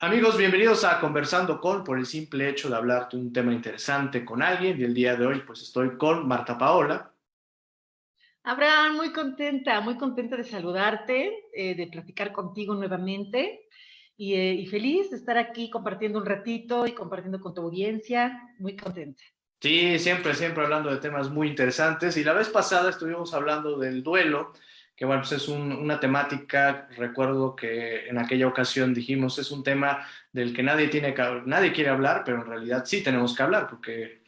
Amigos, bienvenidos a Conversando con, por el simple hecho de hablar de un tema interesante con alguien. Y el día de hoy, pues estoy con Marta Paola. Abraham, muy contenta de saludarte, de platicar contigo nuevamente y feliz de estar aquí compartiendo un ratito y compartiendo con tu audiencia. Muy contenta. Sí, siempre hablando de temas muy interesantes. Y la vez pasada estuvimos hablando del duelo, que bueno, pues es una temática, recuerdo que en aquella ocasión dijimos, es un tema del que nadie quiere hablar, pero en realidad sí tenemos que hablar, porque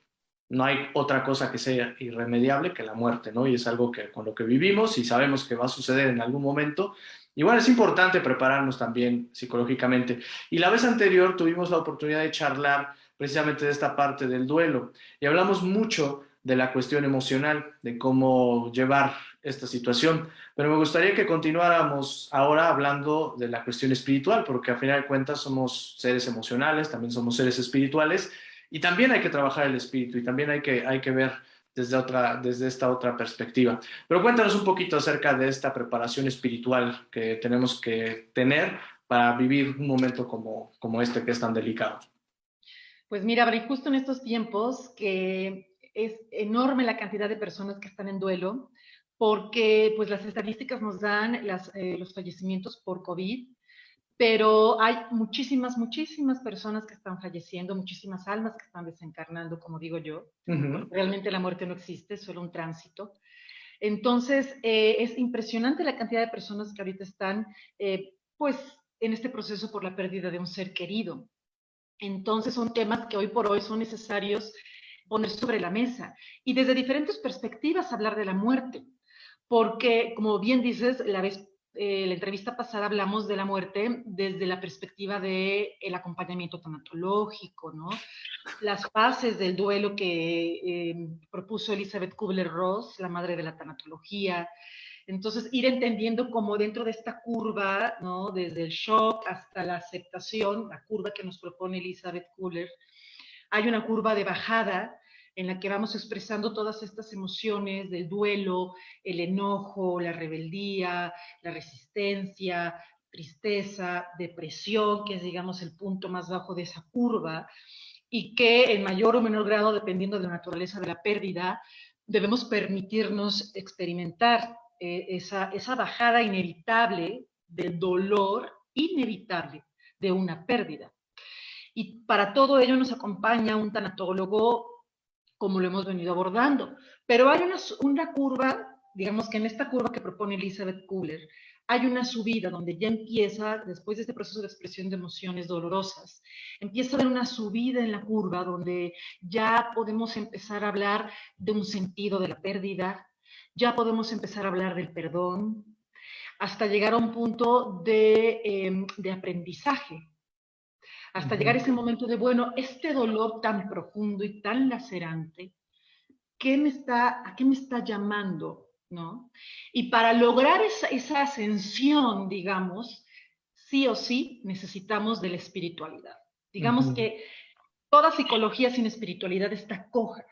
no hay otra cosa que sea irremediable que la muerte, ¿no? Y es algo que con lo que vivimos y sabemos que va a suceder en algún momento. Y bueno, es importante prepararnos también psicológicamente. Y la vez anterior tuvimos la oportunidad de charlar precisamente de esta parte del duelo y hablamos mucho de la cuestión emocional, de cómo llevar esta situación. Pero me gustaría que continuáramos ahora hablando de la cuestión espiritual, porque a final de cuentas somos seres emocionales, también somos seres espirituales y también hay que trabajar el espíritu y también hay que ver desde esta otra perspectiva. Pero cuéntanos un poquito acerca de esta preparación espiritual que tenemos que tener para vivir un momento como este que es tan delicado. Pues mira, Abraham, justo en estos tiempos que es enorme la cantidad de personas que están en duelo, porque pues las estadísticas nos dan los fallecimientos por COVID. Pero hay muchísimas personas que están falleciendo, muchísimas almas que están desencarnando, como digo yo, porque Ujú. realmente la muerte no existe, es solo un tránsito. Entonces, es impresionante la cantidad de personas que ahorita están, pues, en este proceso por la pérdida de un ser querido. Entonces, son temas que hoy por hoy son necesarios poner sobre la mesa y desde diferentes perspectivas hablar de la muerte, porque como bien dices, la entrevista pasada hablamos de la muerte desde la perspectiva del acompañamiento tanatológico, ¿no? Las fases del duelo que propuso Elizabeth Kubler-Ross, la madre de la tanatología. Entonces, ir entendiendo cómo dentro de esta curva, ¿no? Desde el shock hasta la aceptación, la curva que nos propone Elizabeth Kubler, hay una curva de bajada en la que vamos expresando todas estas emociones del duelo, el enojo, la rebeldía, la resistencia, tristeza, depresión, que es, digamos, el punto más bajo de esa curva, y que en mayor o menor grado, dependiendo de la naturaleza de la pérdida, debemos permitirnos experimentar esa bajada inevitable del dolor inevitable de una pérdida. Y para todo ello nos acompaña un tanatólogo, como lo hemos venido abordando. Pero hay una curva, digamos que en esta curva que propone Elizabeth Kubler, hay una subida donde ya empieza, después de este proceso de expresión de emociones dolorosas, empieza a haber una subida en la curva donde ya podemos empezar a hablar de un sentido de la pérdida, ya podemos empezar a hablar del perdón, hasta llegar a un punto de aprendizaje, hasta llegar a Ujú. ese momento de, bueno, este dolor tan profundo y tan lacerante, ¿a qué me está llamando? ¿No? Y para lograr esa ascensión, digamos, sí o sí necesitamos de la espiritualidad. Digamos Ujú. que toda psicología sin espiritualidad está coja.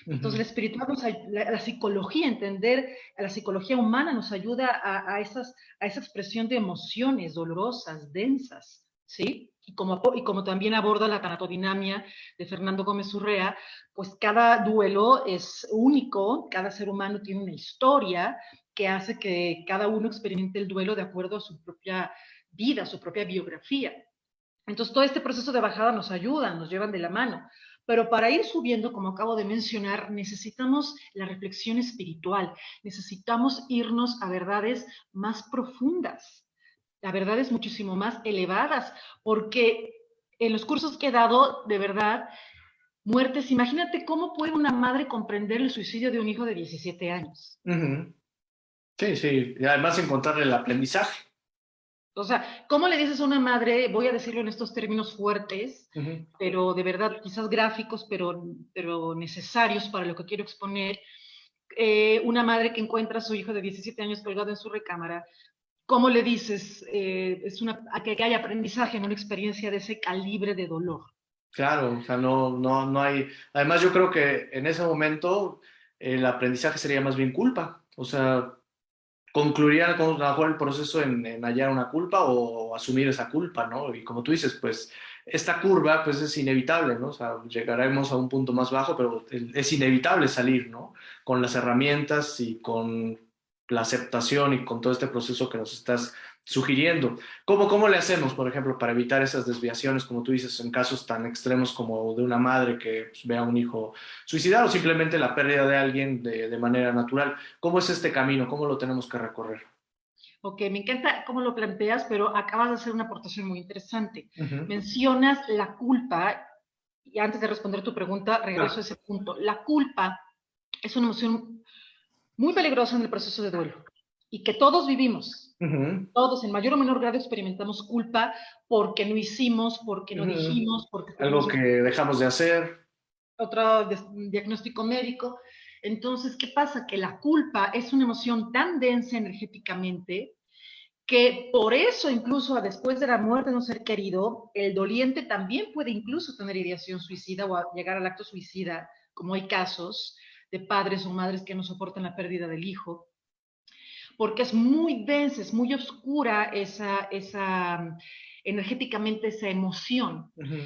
Entonces, Ujú. la psicología, entender a la psicología humana nos ayuda a esa expresión de emociones dolorosas, densas, ¿sí? Y como también aborda la tanatodinamia de Fernando Gómez Urrea, pues cada duelo es único, cada ser humano tiene una historia que hace que cada uno experimente el duelo de acuerdo a su propia vida, a su propia biografía. Entonces, todo este proceso de bajada nos ayuda, nos llevan de la mano. Pero para ir subiendo, como acabo de mencionar, necesitamos la reflexión espiritual, necesitamos irnos a verdades más profundas, a verdades muchísimo más elevadas, porque en los cursos que he dado, de verdad, muertes, imagínate cómo puede una madre comprender el suicidio de un hijo de 17 años. Ujú. Sí, sí, y además encontrar el aprendizaje. O sea, ¿cómo le dices a una madre, voy a decirlo en estos términos fuertes, Ujú. pero de verdad quizás gráficos, pero necesarios para lo que quiero exponer, una madre que encuentra a su hijo de 17 años colgado en su recámara, ¿cómo le dices a que haya aprendizaje en una experiencia de ese calibre de dolor? Claro, o sea, no hay. Además, yo creo que en ese momento el aprendizaje sería más bien culpa. O sea, concluiría con a lo mejor el proceso en hallar una culpa o asumir esa culpa, ¿no? Y como tú dices, pues esta curva pues es inevitable, ¿no? O sea, llegaremos a un punto más bajo, pero es inevitable salir, ¿no? Con las herramientas y con la aceptación y con todo este proceso que nos estás sugiriendo. ¿Cómo le hacemos, por ejemplo, para evitar esas desviaciones, como tú dices, en casos tan extremos como de una madre que pues, ve a un hijo suicidado o simplemente la pérdida de alguien de manera natural? ¿Cómo es este camino? ¿Cómo lo tenemos que recorrer? Ok, me encanta cómo lo planteas, pero acabas de hacer una aportación muy interesante. Ujú. Mencionas la culpa, y antes de responder tu pregunta, regreso a Claro. ese punto. La culpa es una emoción muy peligrosa en el proceso de duelo y que todos vivimos. Ujú, Todos en mayor o menor grado experimentamos culpa porque no hicimos, porque no ujú. dijimos, porque Algo tuvimos que dejamos de hacer. otro diagnóstico médico. Entonces, ¿qué pasa? Que la culpa es una emoción tan densa energéticamente que por eso incluso después de la muerte de un ser querido, el doliente también puede incluso tener ideación suicida o llegar al acto suicida, como hay casos de padres o madres que no soportan la pérdida del hijo, porque es muy densa, es muy oscura energéticamente esa emoción. Ujú,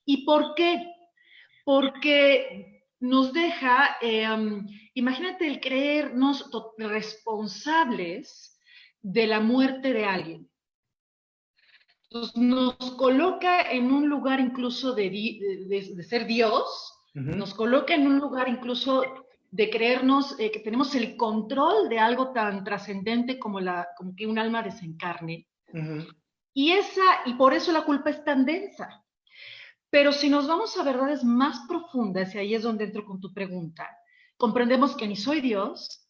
¿Y por qué? Porque nos deja, imagínate el creernos responsables de la muerte de alguien. Entonces, nos coloca en un lugar incluso de ser Dios, ujú, nos coloca en un lugar incluso de creernos que tenemos el control de algo tan trascendente como que un alma desencarne. ujú, Y por eso la culpa es tan densa. Pero si nos vamos a verdades más profundas, y ahí es donde entro con tu pregunta, comprendemos que ni soy Dios,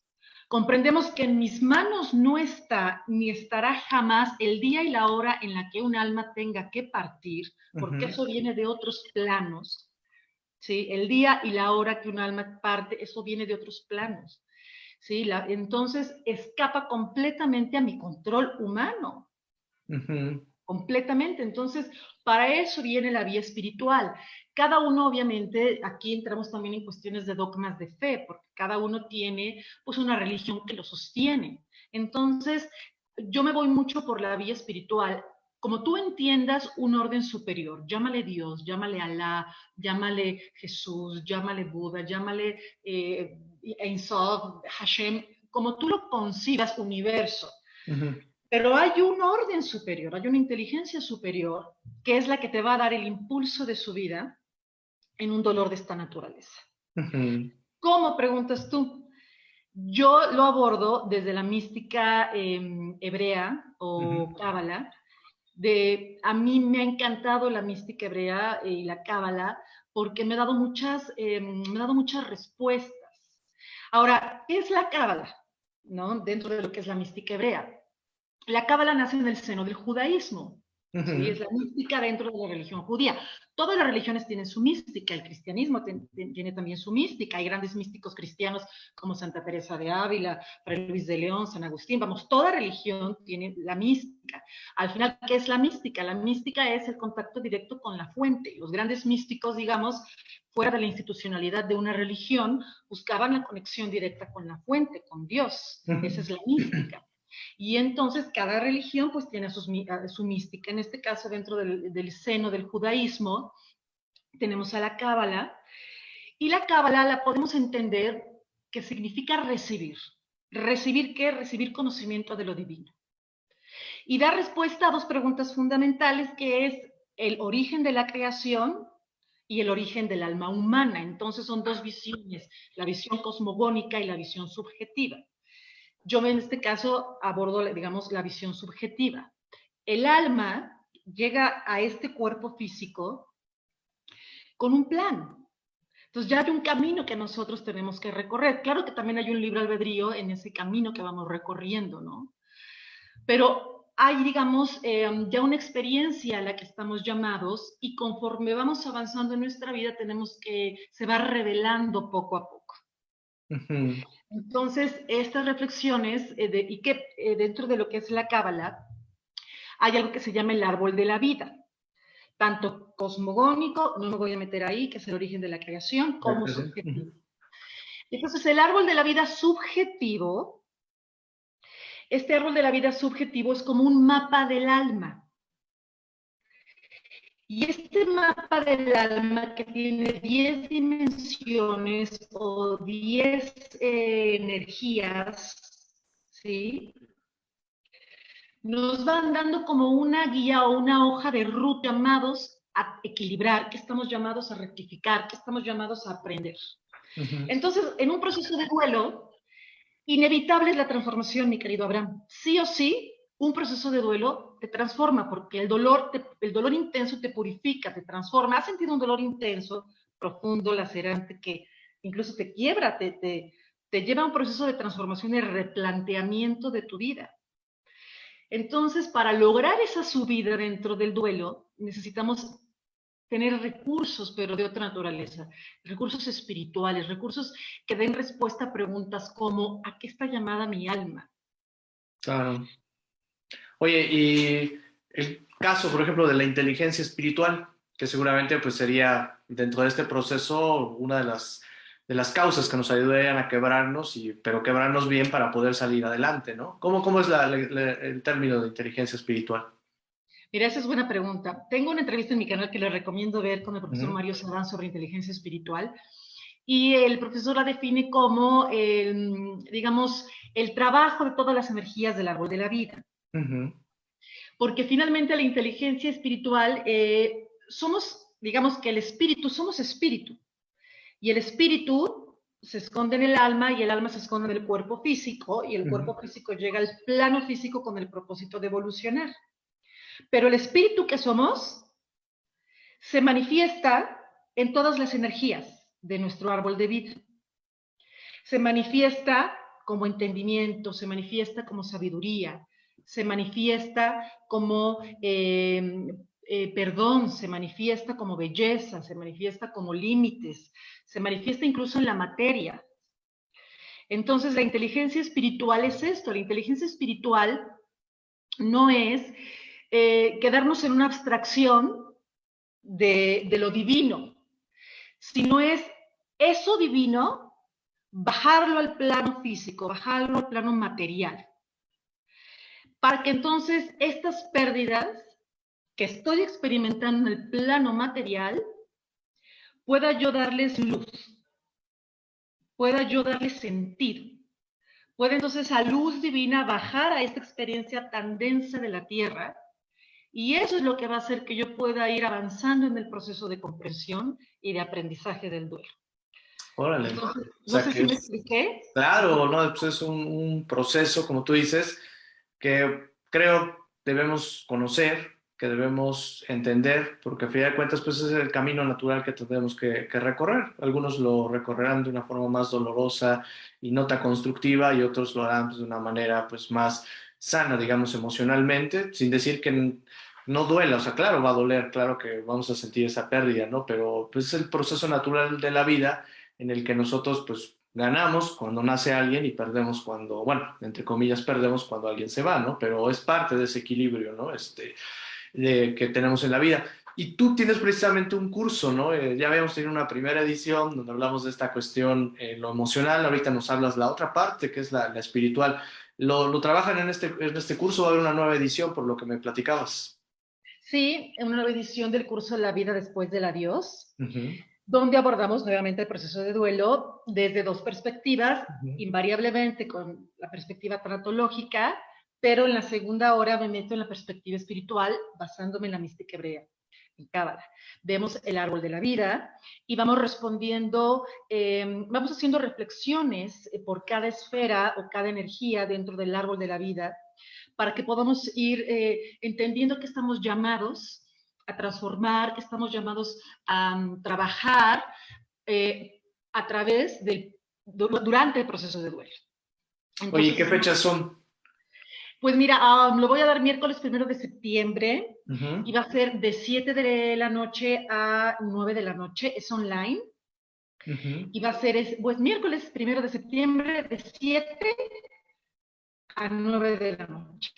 comprendemos que en mis manos no está ni estará jamás el día y la hora en la que un alma tenga que partir, porque ujú, eso viene de otros planos, ¿sí? El día y la hora que un alma parte, eso viene de otros planos, ¿sí? Entonces escapa completamente a mi control humano. ujú, Completamente. Entonces, para eso viene la vía espiritual. Cada uno, obviamente, aquí entramos también en cuestiones de dogmas de fe, porque cada uno tiene pues una religión que lo sostiene. Entonces, yo me voy mucho por la vía espiritual. Como tú entiendas un orden superior, llámale Dios, llámale Alá, llámale Jesús, llámale Buda, llámale Ein Sof, Hashem, como tú lo concibas, universo. ujú, Pero hay un orden superior, hay una inteligencia superior que es la que te va a dar el impulso de su vida en un dolor de esta naturaleza. ujú, ¿Cómo preguntas tú? Yo lo abordo desde la mística hebrea ujú, o cábala. A mí me ha encantado la mística hebrea y la cábala porque me ha dado muchas respuestas. Ahora, ¿qué es la cábala? ¿No? Dentro de lo que es la mística hebrea. La cábala nace en el seno del judaísmo, ¿sí? Es ujú, la mística dentro de la religión judía. Todas las religiones tienen su mística, el cristianismo tiene también su mística, hay grandes místicos cristianos como Santa Teresa de Ávila, Fray Luis de León, San Agustín, vamos, toda religión tiene la mística. Al final, ¿qué es la mística? La mística es el contacto directo con la fuente. Los grandes místicos, digamos, fuera de la institucionalidad de una religión, buscaban la conexión directa con la fuente, con Dios. Esa ujú. es la mística. Y entonces cada religión pues tiene su mística. En este caso, dentro del seno del judaísmo, tenemos a la cábala. Y la cábala la podemos entender que significa recibir. ¿Recibir qué? Recibir conocimiento de lo divino. Y da respuesta a dos preguntas fundamentales, que es el origen de la creación y el origen del alma humana. Entonces son dos visiones, la visión cosmogónica y la visión subjetiva. Yo en este caso abordo, digamos, la visión subjetiva. El alma llega a este cuerpo físico con un plan. Entonces ya hay un camino que nosotros tenemos que recorrer. Claro que también hay un libre albedrío en ese camino que vamos recorriendo, ¿no? Pero hay, digamos, ya una experiencia a la que estamos llamados y conforme vamos avanzando en nuestra vida se va revelando poco a poco. Ujú, Entonces, estas reflexiones, y que dentro de lo que es la cábala, hay algo que se llama el árbol de la vida, tanto cosmogónico, no me voy a meter ahí, que es el origen de la creación, como exacto, sí. Ujú, subjetivo. Entonces, el árbol de la vida subjetivo Este árbol de la vida subjetivo es como un mapa del alma. Y este mapa del alma que tiene 10 dimensiones o 10 energías, ¿sí? Nos van dando como una guía o una hoja de ruta llamados a equilibrar, que estamos llamados a rectificar, que estamos llamados a aprender. Entonces, en un proceso de duelo, inevitable es la transformación, mi querido Abraham. Sí o sí, un proceso de duelo te transforma, porque el dolor intenso te purifica, te transforma. ¿Has sentido un dolor intenso, profundo, lacerante, que incluso te quiebra, te lleva a un proceso de transformación y replanteamiento de tu vida? Entonces, para lograr esa subida dentro del duelo, necesitamos tener recursos, pero de otra naturaleza, recursos espirituales, recursos que den respuesta a preguntas como ¿a qué está llamada mi alma? Claro. Oye, y el caso, por ejemplo, de la inteligencia espiritual, que seguramente pues sería dentro de este proceso una de las causas que nos ayudarían a quebrarnos, pero quebrarnos bien para poder salir adelante, ¿no? ¿Cómo es el término de inteligencia espiritual? Mira, esa es buena pregunta. Tengo una entrevista en mi canal que le recomiendo ver con el profesor Ujú, Mario Sadán sobre inteligencia espiritual y el profesor la define como, digamos, el trabajo de todas las energías del árbol de la vida. ujú, Porque finalmente la inteligencia espiritual, somos, digamos que el espíritu, somos espíritu. Y el espíritu se esconde en el alma y el alma se esconde en el cuerpo físico y el ujú. cuerpo físico llega al plano físico con el propósito de evolucionar. Pero el espíritu que somos se manifiesta en todas las energías de nuestro árbol de vida. Se manifiesta como entendimiento, se manifiesta como sabiduría, se manifiesta como perdón, se manifiesta como belleza, se manifiesta como límites, se manifiesta incluso en la materia. Entonces, la inteligencia espiritual es esto. La inteligencia espiritual no es quedarnos en una abstracción de lo divino, sino es eso divino, bajarlo al plano físico, bajarlo al plano material, para que entonces estas pérdidas que estoy experimentando en el plano material, pueda yo darles luz, pueda yo darles sentido. Puede entonces a luz divina bajar a esta experiencia tan densa de la tierra, y eso es lo que va a hacer que yo pueda ir avanzando en el proceso de comprensión y de aprendizaje del duelo. Órale. O Entonces, no sea sé que si me es, expliqué. claro, ¿no? Pues es un proceso, como tú dices, que creo debemos conocer, que debemos entender, porque a fin de cuentas, pues es el camino natural que tenemos que recorrer. Algunos lo recorrerán de una forma más dolorosa y no tan constructiva, y otros lo harán pues, de una manera pues más sana, digamos, emocionalmente, sin decir que no duela. O sea, claro, va a doler, claro que vamos a sentir esa pérdida, ¿no? Pero pues es el proceso natural de la vida en el que nosotros pues ganamos cuando nace alguien y perdemos cuando, bueno, entre comillas, perdemos cuando alguien se va, ¿no? Pero es parte de ese equilibrio, ¿no? Que tenemos en la vida. Y tú tienes precisamente un curso, ¿no? Ya habíamos tenido una primera edición donde hablamos de esta cuestión, lo emocional, ahorita nos hablas la otra parte, que es la espiritual. Lo trabajan en este curso, va a haber una nueva edición, por lo que me platicabas. Sí, en una nueva edición del curso La vida después del adiós, Ujú, donde abordamos nuevamente el proceso de duelo desde dos perspectivas, ujú. invariablemente con la perspectiva tanatológica, pero en la segunda hora me meto en la perspectiva espiritual basándome en la mística hebrea, en Cábala. Vemos el árbol de la vida y vamos respondiendo, vamos haciendo reflexiones por cada esfera o cada energía dentro del árbol de la vida para que podamos ir entendiendo que estamos llamados a transformar, que estamos llamados a trabajar a través durante el proceso de duelo. Oye, ¿y Entonces, qué fechas son? pues mira, lo voy a dar miércoles 1 de septiembre y Ujú, va a ser de 7 de la noche a 9 de la noche, es online. ujú. Y va a ser, pues miércoles 1 de septiembre de 7 a 9 de la noche,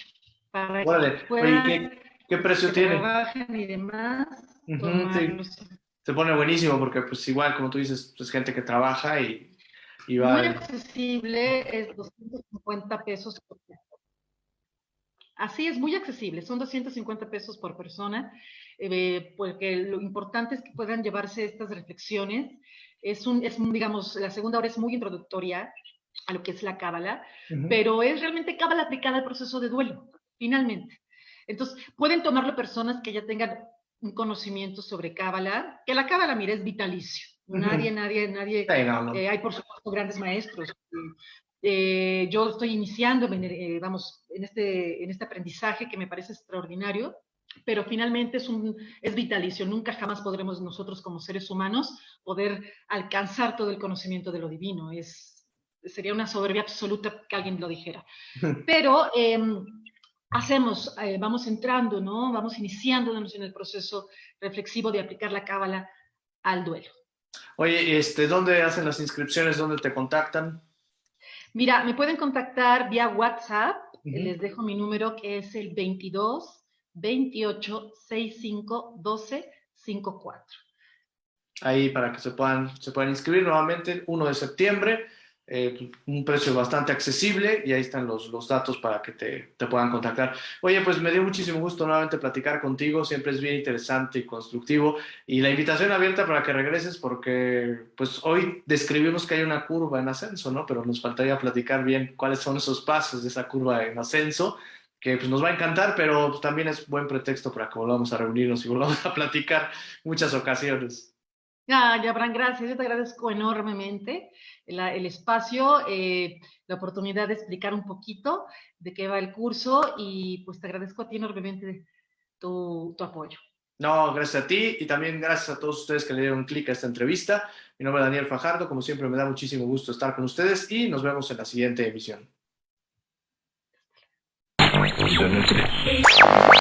para que Órale. Oye, puedan, qué los precio que tiene? trabajan y demás, Ujú, sí. tomarlos. Se pone buenísimo porque pues igual, como tú dices, es gente que trabaja y Muy va. accesible, es 250 pesos. Así es, muy accesible, son 250 pesos por persona, porque lo importante es que puedan llevarse estas reflexiones. Digamos, la segunda hora es muy introductoria a lo que es la cábala, Ujú. pero es realmente cábala aplicada al proceso de duelo, finalmente. Entonces, pueden tomarlo personas que ya tengan un conocimiento sobre cábala, que la cábala, mira, es vitalicio. Ujú. Nadie, Sí, no, no. hay por supuesto grandes maestros. Yo estoy iniciando, vamos, en este aprendizaje que me parece extraordinario, pero finalmente es vitalicio. Nunca jamás podremos nosotros como seres humanos poder alcanzar todo el conocimiento de lo divino. Sería una soberbia absoluta que alguien lo dijera. Pero vamos entrando, ¿no? Vamos iniciándonos en el proceso reflexivo de aplicar la cábala al duelo. Oye, ¿dónde hacen las inscripciones? ¿Dónde te contactan? Mira, me pueden contactar vía WhatsApp. Ujú. Les dejo mi número que es el 22 28 65 12 54. Ahí para que se puedan inscribir nuevamente, 1 de septiembre, un precio bastante accesible y ahí están los datos para que te puedan contactar. Oye, pues me dio muchísimo gusto nuevamente platicar contigo, siempre es bien interesante y constructivo y la invitación abierta para que regreses porque pues hoy describimos que hay una curva en ascenso, ¿no? Pero nos faltaría platicar bien cuáles son esos pasos de esa curva en ascenso que pues nos va a encantar, pero pues, también es buen pretexto para que volvamos a reunirnos y volvamos a platicar muchas ocasiones. Ya, Abraham, gracias. Yo te agradezco enormemente el espacio, la oportunidad de explicar un poquito de qué va el curso y pues te agradezco a ti enormemente tu apoyo. No, gracias a ti y también gracias a todos ustedes que le dieron clic a esta entrevista. Mi nombre es Daniel Fajardo, como siempre me da muchísimo gusto estar con ustedes y nos vemos en la siguiente emisión.